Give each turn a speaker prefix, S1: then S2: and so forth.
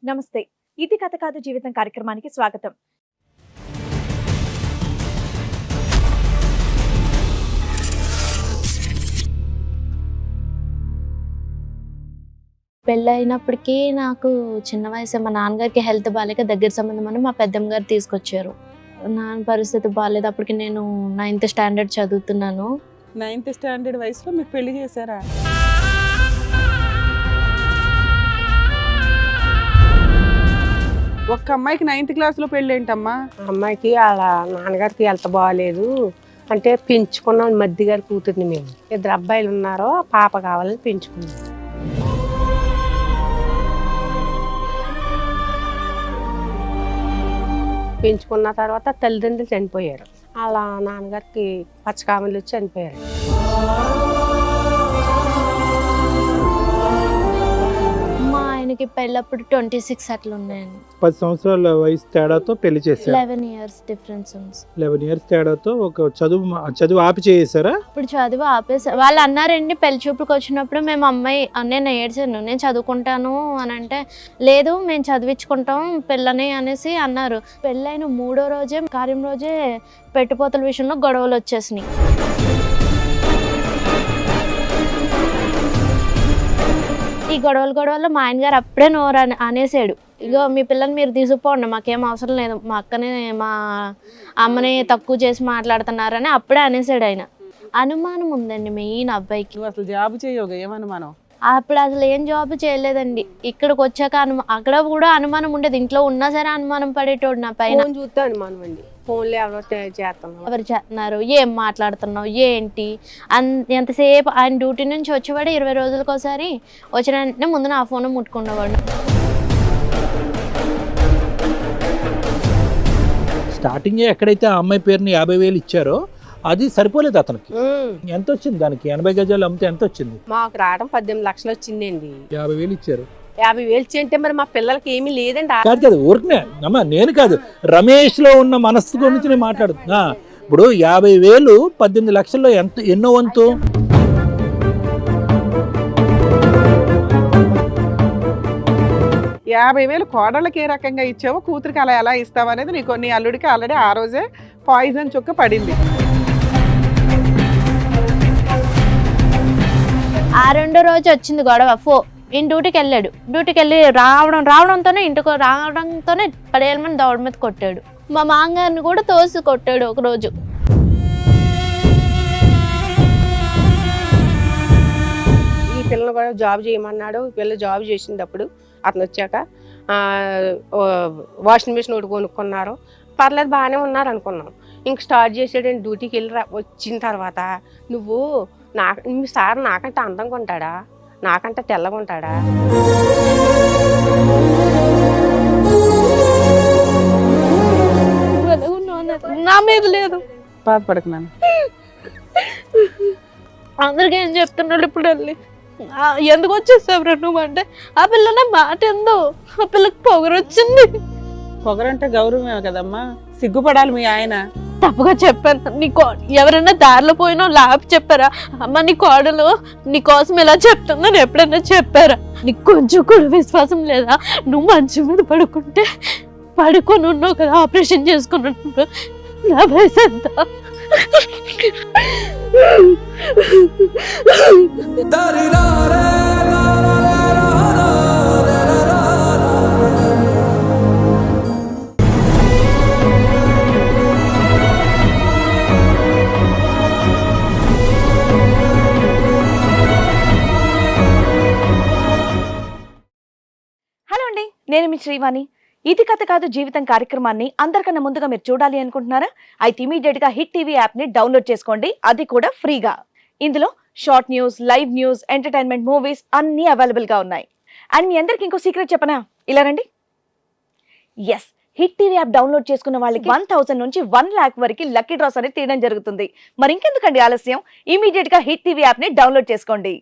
S1: నమస్తే. ఇది కథ కాదు జీవితం కార్యక్రమానికి స్వాగతం.
S2: పెళ్ళైనప్పటికీ నాకు చిన్న వయసే. మా నాన్నగారికి హెల్త్ బాగాలేక దగ్గర సంబంధం అని మా పెద్దమ్మ గారు తీసుకొచ్చారు. నాన్న పరిస్థితి బాగాలేదు. అప్పటికి నేను 9th స్టాండర్డ్ చదువుతున్నాను.
S3: 9th స్టాండర్డ్ వయసులో మీకు పెళ్లి చేశారా? ఒక్క అమ్మాయికి 9th క్లాస్లో పెళ్ళి ఏంటమ్మా?
S4: అమ్మాయికి వాళ్ళ నాన్నగారికి హెల్త్ బాగాలేదు అంటే పెంచుకున్నాం. మధ్య గారి కూతుర్ని మేము 2 అబ్బాయిలు ఉన్నారో పాప కావాలని పెంచుకున్నాం. పెంచుకున్న తర్వాత తల్లిదండ్రులు చనిపోయారు. వాళ్ళ నాన్నగారికి పచ్చకామలు వచ్చి చనిపోయారు.
S2: మా ఆయనకి పెళ్ళప్పుడు 26 అట్లా ఉన్నాయండి.
S5: 10 సంవత్సరాల వయసు తేడాతో పెళ్లి చేశారు.
S2: 11 years డిఫరెన్స్ ఉంది.
S5: 11 years తేడాతో ఒక చదువు ఆపి చేసారా?
S2: ఇప్పుడు చదువు ఆపేసా. వాళ్ళు అన్నారండి పెళ్లి చూపులకు వచ్చినప్పుడు, మేము అమ్మాయి నేను ఏడ్చాను, నేను చదువుకుంటాను అని అంటే, లేదు మేము చదివించుకుంటాం పిల్లని అనేసి అన్నారు. పెళ్ళైన 3వ రోజే కార్యం రోజే పెట్టుపోతల విషయంలో గొడవలు వచ్చేసినాయి. ఈ గొడవల్లో మా ఆయన గారు అప్పుడే నోరు అనేసాడు, ఇగో మీ పిల్లని మీరు తీసుకుపోండి, మాకేం అవసరం లేదు, మా అక్కని మా అమ్మని తక్కువ చేసి మాట్లాడుతున్నారని అప్పుడే అనేసాడు ఆయన. అనుమానం ఉందండి మెయిన్ అబ్బాయికి.
S3: నువ్వు అసలు జాబ్ చేయవుగా, ఏమనుమానం?
S2: అప్పుడు అసలు ఏం జాబ్ చేయలేదండి. ఇక్కడికి వచ్చాక అక్కడ కూడా అనుమానం ఉండేది. ఇంట్లో ఉన్నా సరే అనుమానం పడేటోడు నా పైన.
S4: ఫోన్ చూస్తే అనుమానం అండి. ఫోన్లో ఎవరో చేస్తున్నాం,
S2: ఎవరు చేస్తున్నారు, ఏం మాట్లాడుతున్నావు, ఏంటి ఎంతసేపు ఆయన డ్యూటీ నుంచి వచ్చేవాడు 20 రోజులకు ఒకసారి. వచ్చిన వెంటనే ముందు నా ఫోన్ ముట్టుకునేవాడు.
S5: స్టార్టింగ్ ఎక్కడైతే ఆ అమ్మాయి పేరుని 50,000 ఇచ్చారో అది సరిపోలేదు అతనికి. ఎంత వచ్చింది దానికి? 80 గజాలు అమ్మితే ఎంత వచ్చింది?
S4: మాకు రావడం 18 లక్షలు వచ్చిందండి.
S5: 50,000 ఇచ్చారు.
S4: 50,000 ఇచ్చి మరి మా పిల్లలకి ఏమీ లేదండి.
S5: కాదు ఊరికనే అమ్మా, నేను కాదు, రమేష్ లో ఉన్న మనస్సు గురించి నేను మాట్లాడుతున్నా. ఇప్పుడు 50,000 18 లక్షల్లో ఎన్నో వంతు?
S3: యాభై వేలు కోడళ్ళకి ఏ రకంగా ఇచ్చావో కూతురికి అలా ఎలా ఇస్తావు అనేది నీకు నీ అల్లుడికి ఆల్రెడీ ఆ రోజే పాయిజన్ చుక్క పడింది.
S2: ఆ 2వ రోజు వచ్చింది గొడవ. ఈయన డ్యూటీకి వెళ్ళాడు. డ్యూటీకి వెళ్ళి రావడంతోనే ఇంటికి రావడంతోనే 10,000 మంది దౌడ మీద కొట్టాడు. మా మామగారిని కూడా తోసి కొట్టాడు ఒకరోజు.
S4: ఈ పిల్లని కూడా జాబ్ చేయమన్నాడు. పిల్ల జాబ్ చేసినప్పుడు అతను వచ్చాక వాషింగ్ మిషన్ ఒకటి కొనుక్కున్నారు. పర్లేదు బాగానే ఉన్నారు అనుకున్నాం. ఇంక స్టార్ట్ చేసాడండి. డ్యూటీకి వెళ్ళి వచ్చిన తర్వాత, నువ్వు మీ సార్ నాకంటే అందంగా ఉంటాడా, నాకంటే తెల్లగా ఉంటాడా,
S2: నా మీద లేదు.
S3: బాధపడుతున్నాను.
S2: అందరికీ ఏం చెప్తున్నాడు ఇప్పుడు వెళ్ళి, ఎందుకు వచ్చేసావు నువ్వు అంటే, ఆ పిల్లనే మాట ఎందో, ఆ పిల్లకి పొగరు వచ్చింది.
S3: పొగరంటే గౌరవమే కదమ్మా, సిగ్గుపడాలి మీ ఆయన.
S2: తప్పుగా చెప్పాను. ఎవరైనా దారిలో పోయినా లాభ చెప్పారా, అమ్మ నీ కోడలు నీ కోసం ఇలా చెప్తుందని ఎప్పుడైనా చెప్పారా? నీకు కొంచెం కూడా విశ్వాసం లేదా? నువ్వు మంచం మీద పడుకొని ఉన్నావు కదా, ఆపరేషన్ చేసుకున్నప్పుడు. నా వయసు ఎంత?
S1: హలో అండి, నేను మీ శ్రీవాణి. ఇది కథ కాదు జీవితం కార్యక్రమాన్ని అందరికన్నా ముందుగా మీరు చూడాలి అనుకుంటున్నారా? అయితే ఇమీడియట్ గా హిట్ టీవీ యాప్ ని డౌన్లోడ్ చేసుకోండి, అది కూడా ఫ్రీగా. ఇందులో short news, live news, entertainment, movies అన్ని అవైలబుల్ గా ఉన్నాయి. అండ్ మీ అందరికి ఇంకో సీక్రెట్ చెప్పనా? ఇలా రండి. Yes, hit TV app download చేసుకున్న వాళ్ళకి 1,000 నుంచి 1 lakh వరకు లక్కీ డ్రాస్ అనేది తీయడం జరుగుతుంది. మరి ఇంకెందుకండి ఆలస్యం, ఇమీడియట్ గా హిట్ టీవీ యాప్ ని డౌన్లోడ్ చేసుకోండి.